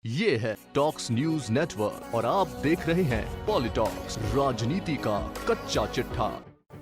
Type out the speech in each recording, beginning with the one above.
ये है talks news network और आप देख रहे हैं पॉलिटॉक्स, राजनीति का कच्चा चिट्ठा।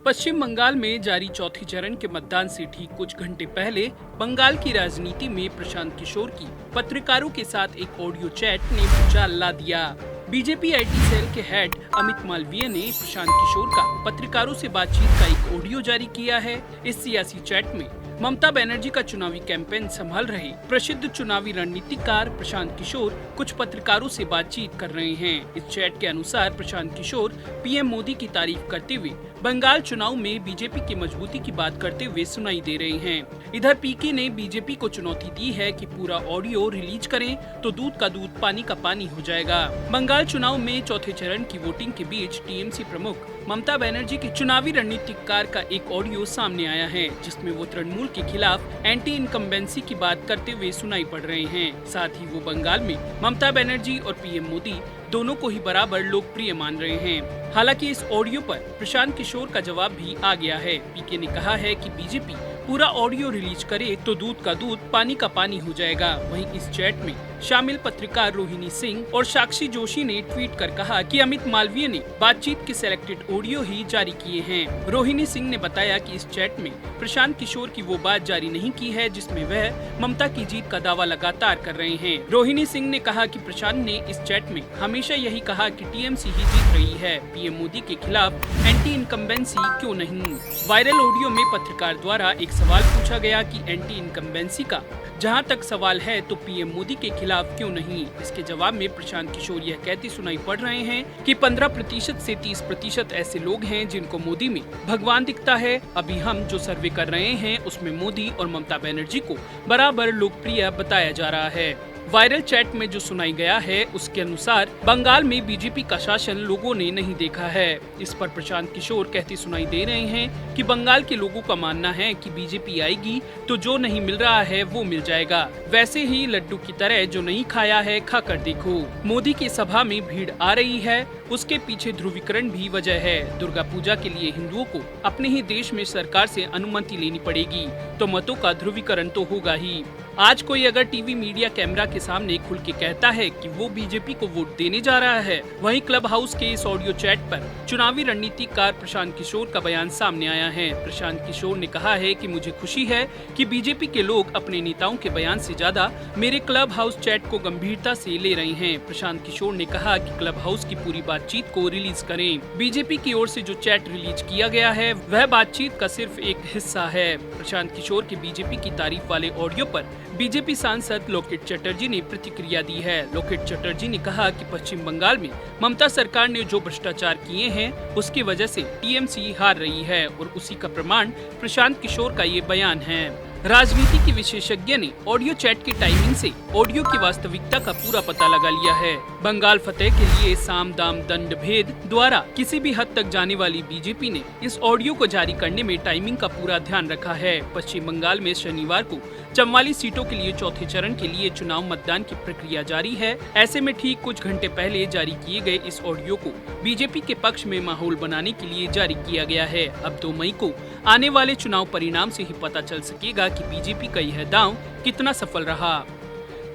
पश्चिम बंगाल में जारी चौथे चरण के मतदान से ठीक कुछ घंटे पहले बंगाल की राजनीति में प्रशांत किशोर की पत्रकारों के साथ एक ऑडियो चैट ने भूचाल ला दिया। बीजेपी आईटी सेल के हेड अमित मालवीय ने प्रशांत किशोर का पत्रकारों से बातचीत का एक ऑडियो जारी किया है। इस सियासी चैट में ममता बनर्जी का चुनावी कैंपेन संभाल रहे प्रसिद्ध चुनावी रणनीतिकार प्रशांत किशोर कुछ पत्रकारों से बातचीत कर रहे हैं। इस चैट के अनुसार प्रशांत किशोर पीएम मोदी की तारीफ करते हुए बंगाल चुनाव में बीजेपी की मजबूती की बात करते हुए सुनाई दे रहे हैं। इधर पीके ने बीजेपी को चुनौती दी है कि पूरा ऑडियो रिलीज करें तो दूध का दूध पानी का पानी हो जाएगा। बंगाल चुनाव में चौथे चरण की वोटिंग के बीच टीएमसी प्रमुख ममता बनर्जी के चुनावी रणनीतिकार का एक ऑडियो सामने आया है, जिसमें वो तृणमूल के खिलाफ एंटी इनकम्बेंसी की बात करते हुए सुनाई पड़ रहे हैं। साथ ही वो बंगाल में ममता बनर्जी और पीएम मोदी दोनों को ही बराबर लोकप्रिय मान रहे हैं। हालांकि इस ऑडियो पर प्रशांत किशोर का जवाब भी आ गया है। पीके ने कहा है कि बीजेपी पूरा ऑडियो रिलीज करे तो दूध का दूध पानी का पानी हो जाएगा। वहीं इस चैट में शामिल पत्रकार रोहिणी सिंह और साक्षी जोशी ने ट्वीट कर कहा कि अमित मालवीय ने बातचीत के सिलेक्टेड ऑडियो ही जारी किए हैं। रोहिणी सिंह ने बताया कि इस चैट में प्रशांत किशोर की वो बात जारी नहीं की है जिसमें वह ममता की जीत का दावा लगातार कर रहे हैं। रोहिणी सिंह ने कहा कि प्रशांत ने इस चैट में हमेशा यही कहा कि टीएमसी ही जीत रही है, पीएम मोदी के खिलाफ एंटी इनकम्बेंसी क्यों नहीं। वायरल ऑडियो में पत्रकार द्वारा एक सवाल पूछा गया कि एंटी इनकम्बेंसी का जहां तक सवाल है तो पीएम मोदी के खिलाफ क्यों नहीं। इसके जवाब में प्रशांत किशोर यह कहते सुनाई पड़ रहे हैं कि 15% से 30% ऐसे लोग हैं जिनको मोदी में भगवान दिखता है। अभी हम जो सर्वे कर रहे हैं उसमें मोदी और ममता बनर्जी को बराबर लोकप्रिय बताया जा रहा है। वायरल चैट में जो सुनाई गया है उसके अनुसार बंगाल में बीजेपी का शासन लोगों ने नहीं देखा है। इस पर प्रशांत किशोर कहते सुनाई दे रहे हैं कि बंगाल के लोगों का मानना है कि बीजेपी आएगी तो जो नहीं मिल रहा है वो मिल जाएगा, वैसे ही लड्डू की तरह जो नहीं खाया है खाकर देखो। मोदी की सभा में भीड़ आ रही है, उसके पीछे ध्रुवीकरण भी वजह है। दुर्गा पूजा के लिए हिंदुओं को अपने ही देश में सरकार से अनुमति लेनी पड़ेगी तो मतों का ध्रुवीकरण तो होगा ही। आज कोई अगर टीवी मीडिया कैमरा के सामने खुल के कहता है कि वो बीजेपी को वोट देने जा रहा है, वहीं क्लब हाउस के इस ऑडियो चैट पर चुनावी रणनीतिकार प्रशांत किशोर का बयान सामने आया है। प्रशांत किशोर ने कहा है कि मुझे खुशी है कि बीजेपी के लोग अपने नेताओं के बयान से ज्यादा मेरे क्लब हाउस चैट को गंभीरता से ले रहे हैं। प्रशांत किशोर ने कहा कि क्लब हाउस की पूरी बातचीत को रिलीज करें। बीजेपी की ओर से जो चैट रिलीज किया गया है वह बातचीत का सिर्फ एक हिस्सा है। प्रशांत किशोर के बीजेपी की तारीफ वाले ऑडियो पर बीजेपी सांसद लोकेट चटर्जी ने प्रतिक्रिया दी है। लोकेट चटर्जी ने कहा कि पश्चिम बंगाल में ममता सरकार ने जो भ्रष्टाचार किए हैं उसकी वजह से टीएमसी हार रही है और उसी का प्रमाण प्रशांत किशोर का ये बयान है। राजनीति की विशेषज्ञ ने ऑडियो चैट की टाइमिंग से ऑडियो की वास्तविकता का पूरा पता लगा लिया है। बंगाल फतेह के लिए साम दाम दंड भेद द्वारा किसी भी हद तक जाने वाली बीजेपी ने इस ऑडियो को जारी करने में टाइमिंग का पूरा ध्यान रखा है। पश्चिम बंगाल में शनिवार को 44 सीटों के लिए चौथे चरण के लिए चुनाव मतदान की प्रक्रिया जारी है। ऐसे में ठीक कुछ घंटे पहले जारी किए गए इस ऑडियो को बीजेपी के पक्ष में माहौल बनाने के लिए जारी किया गया है। अब 2 मई को आने वाले चुनाव परिणाम से ही पता चल सकेगा कि बीजेपी का यह दांव कितना सफल रहा।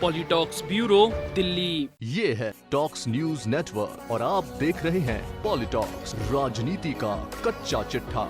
पॉलिटॉक्स ब्यूरो, दिल्ली। ये है टॉक्स न्यूज नेटवर्क और आप देख रहे हैं पॉलिटॉक्स, राजनीति का कच्चा चिट्ठा।